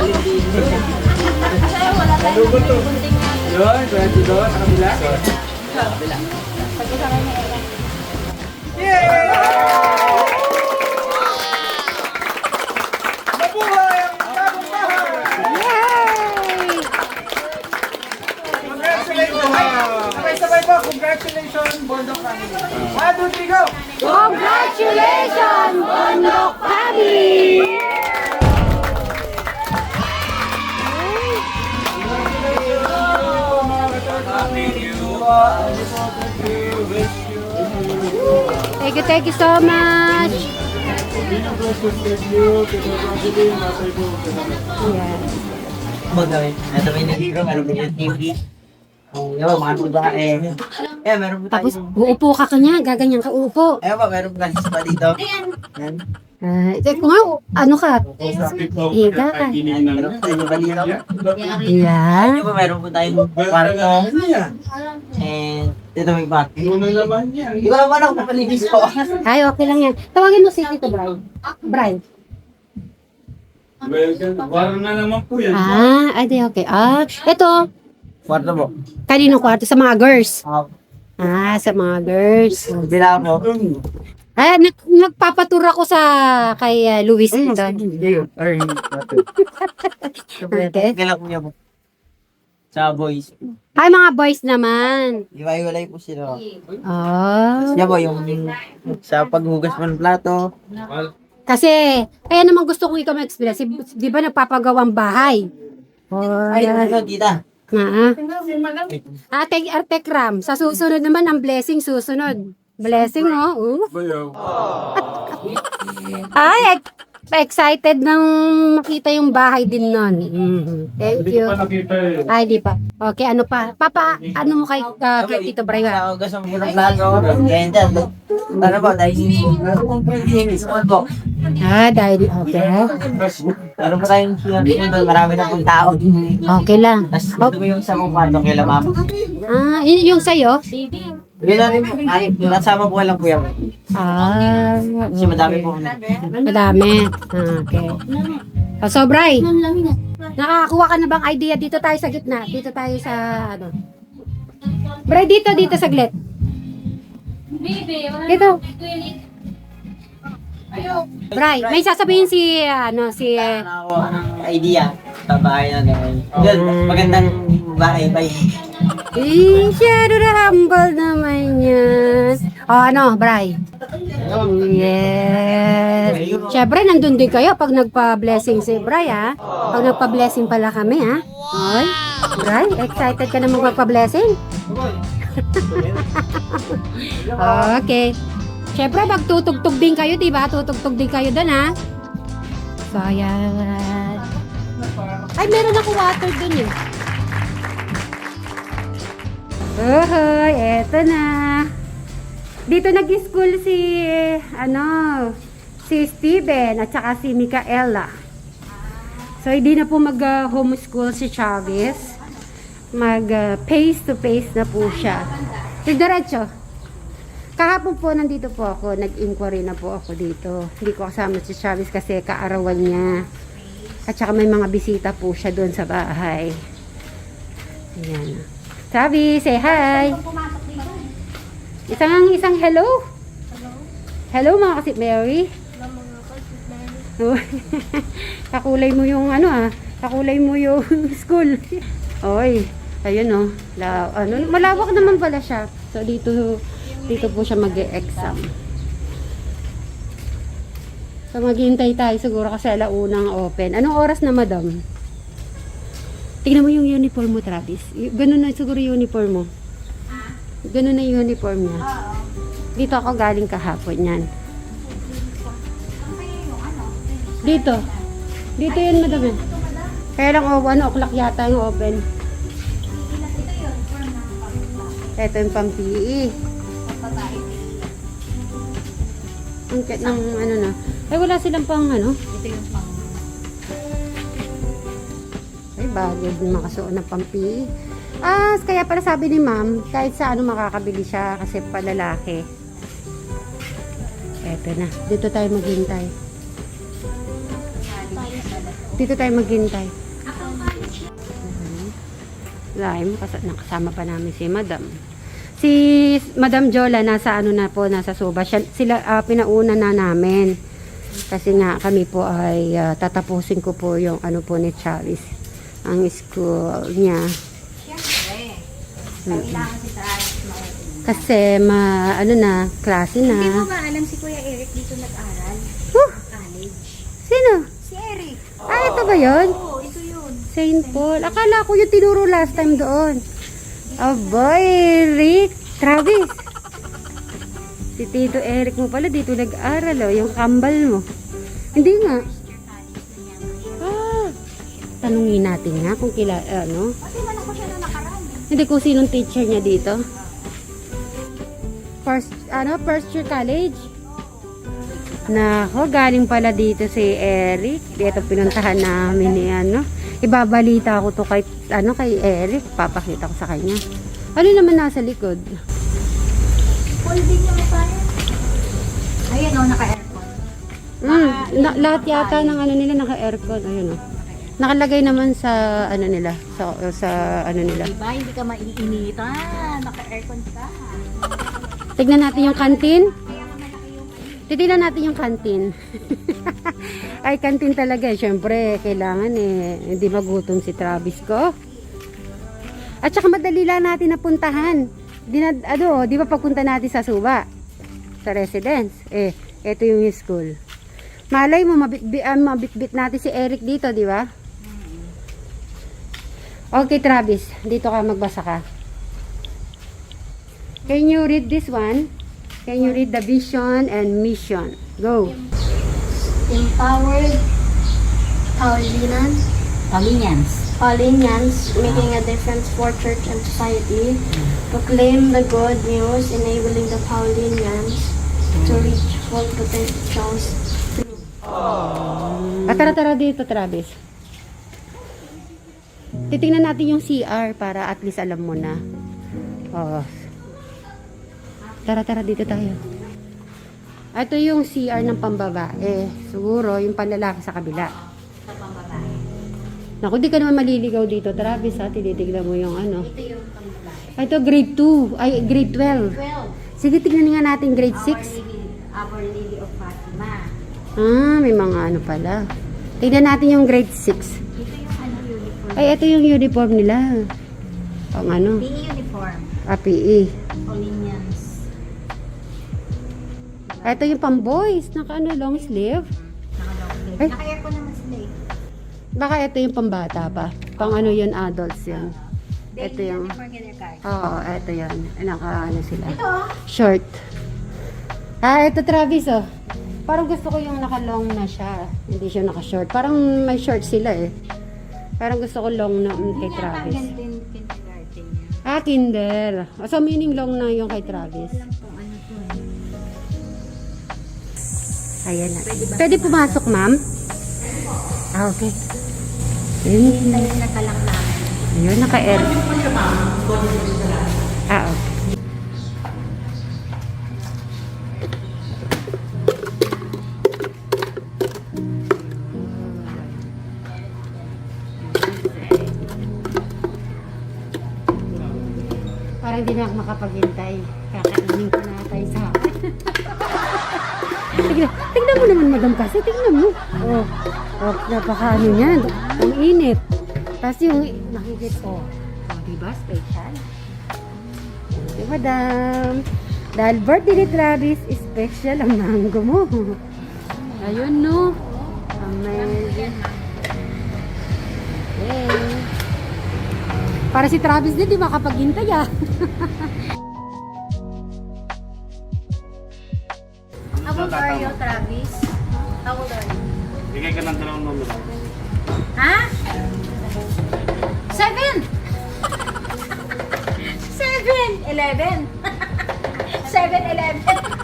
Doon, doon, sa kabila. Yay! Mabuhay ang bagong bahay! Congratulations! Sabay-sabay po, congratulations, Bondok family. 1, 2, 3, go! Congratulations, Bondok Family! Thank you so much. Yes. Magawin. Ito may nagiro, meron po yung TV. Yung mga babae. Meron po tayo. Tapos, uupo ka kanya, gaganyan ka upo. Meron po kasi pa dito. Yan. Kung ano ka? Higa ka. Meron po tayo balito. Yan. Ito po, meron po tayong kwarto. And ito may bati. Di ba naman ako papalinis po? Ay, okay lang yan. Tawagin mo si Tito Brian. Brian. Wala na naman po yan. Ay, di okay. Ito, Kwarto po. kaninong kwarto? Sa mga girls. Sa mga girls. Bila po. Nagpapatur ako kay Luis dito. Okay. Kailan po niya po? Sa boys. Ay, mga boys naman. Iwaiwalay po sila. Oh. Yan po yung sa paghugas po ng plato. Kasi, kaya naman gusto kong ikaw mag-explain. Di ba nagpapagawang bahay? Ay, ano, tita? Artek Ram. Sa susunod naman, ang blessing susunod. Blessing, oh. Ay, excited nang makita yung bahay din nun. Thank you. Ay, di pa. Okay, ano pa? Papa, ano mo kay Tito Brian? Sa hugas mo ng plato. Ganyan dyan. Ano po, dahil po. Dahil, okay. Ano po tayong marami na pong tao. Okay lang. Tapos ito po yung sa kong kwarto kila mama. Yung sa'yo? Yun na rin po. Ay, nasama po lang po yan. Kasi madami po. Madami. Okay. So, Bray, nakakakuha ka na bang idea? Dito tayo sa gitna. Dito tayo sa, ano. Bray, dito saglit. Dito. Bray, may sasabihin si Nakakuha ng idea sa bahay na gano'n. Yun, magandang bahay. Shadow na humble naman yan. Ano, Bray? Yes. Siyempre, nandun din kayo pag nagpa-blessing si Bray, ha? Pag nagpa-blessing pala kami, ha? Oy, Bray, excited ka na magpa-blessing? Okay. Siyempre, magtutugtog din kayo, di ba? Tutugtog din kayo doon, ha? So, ayan. Ay, meron ako water dun, eh. Ohoy, eto na. Dito nag-school si Steven at saka si Micaela. So, hindi na po mag-homeschool si Chavez. Face-to-face na po siya. Diretso. Kahapon po, nandito po ako. Nag-inquiry na po ako dito. Hindi ko kasama si Chavez kasi kaarawan niya. At saka may mga bisita po siya doon sa bahay. Ayan. Chavez, say hi! Isang hello? Hello mga kasip Mary. Kakulay mo yung kakulay mo yung school. Oy, ayun malawak naman pala siya. So dito po siya mag-e-exam. So maghihintay tayo siguro kasi alaunang open. Anong oras na, madam? Tingnan mo yung uniform mo, Travis. Ganun na siguro yung uniform mo. Ganun na yung uniform niya. Dito ako galing kahapon yan. Dito. Dito yun, madam. Kaya lang 1 o'clock yata yung open. Ito yung pang-PE. Ang cute ng na. Ay, wala silang pang Ito yung pang... Ay, bagay din makasuot ng pang-PE. Kaya pala sabi ni ma'am, kahit sa makakabili siya kasi palalaki. Eto na. Dito tayo maghintay. Dito tayo maghintay. Lime, nakasama pa namin si Madam. Si Madam Jola nasa ano na po, nasa Suba. Sila pinauna na namin. Kasi nga kami po ay tatapusin ko po yung ano po ni Chavis. Ang school niya. Kailangan si Travis Kasi ano na, klase na. Hindi mo ba alam si Kuya Eric dito nag-aral? Huh! College. Sino? Si Eric. Ito ba yun? Oo, ito yun. St. Paul. Akala ko yung tinuro last time doon. Oh boy, Rick, Travis. Si Tito Eric mo pala dito nag-aral, oh, yung kambal mo. Hindi nga. Tanungin natin nga kung ano. Kasi man ako siya na nakaraan. Hindi ko sinong teacher niya dito. First year college. Nako, galing pala dito si Eric. Dito pinuntahan namin ni ano. Ibabalita ko to kay Eric. Papakita ko sa kanya. Ano naman nasa likod? Holding yung tayo. Ayun o, naka-aircon. Lahat yata ng ano nila naka-aircon. Ayun o. Nakalagay naman sa ano nila. Sa ano nila. Diba, hindi ka maiinitan. Naka-aircon ka. Tignan natin yung kantin. Kaya ka malaki yung Titignan natin yung kantin. Ay, kantin talaga. Siyempre, kailangan hindi magutom si Travis ko. At saka madali lang natin napuntahan. Di ba pagpunta natin sa Suba? Sa residence. Ito yung school. Malay mo, mabitbit natin si Eric dito, di ba? Okay, Travis. Dito ka, magbasa ka. Can you read this one? Can you read the vision and mission? Go. Empowered Paulinians making a difference for church and society, proclaim the good news, enabling the Paulinians to reach full potentials. Tara dito, Travis. Titingnan natin yung CR para at least alam mo na. Oh. Tara dito tayo. Ito yung CR ng pambabae. Siguro yung panlalaki sa kabila. sa pambabae. Naku, di ka naman maliligaw dito, Travis, ha? Tinitignan mo yung ano. Ito yung pambabae. Ito, grade 2. Ay, grade 12. 12. Sige, tignan nga natin grade 6. Our Lady of Fatima. May mga ano pala. Tignan natin yung grade 6. Ito yung uniform. Ay, ito yung uniform nila. Ang ano? PE uniform. PE. Paulinians. Ito yung pang-boys. Naka ano, long sleeve. Naka-long Ay. Naka-aircon naman sila eh. Baka ito yung pambata pa. Pang ano yun, adults yun. Ito yung... For kindergarten. Oo, ito yun. Naka ano sila. Ito oh. Short. Ito Travis, oh. Parang gusto ko yung naka-long na siya. Hindi siya naka-short. Parang may short sila eh. Parang gusto ko long na kay Travis. Ganito yung kindergarten niya. Kinder. So, meaning long na yung kay Travis. Alam kung ano to eh. Ayan na. Pwede pumasok, ma'am? Okay. Ayun. Tayo na talang namin. Ayun, naka-air. Okay. Parang hindi na ako makapaghintay. Kakainin ko na tayo sa akin. Tignan mo naman, madam, kasi tignan mo. Napaka ano yan. Ang init. Tapos yung nakikit ko. Diba? Special. Okay, madam. Dahil birthday ni Travis, special ang mango mo. Ayun, no? Amazing. Okay. Para si Travis din, di makapaghintay ah. How old are you, Travis? How old are you? Bigay ka ng dalawang numero. Ha? 7! 7! 11! 7-11!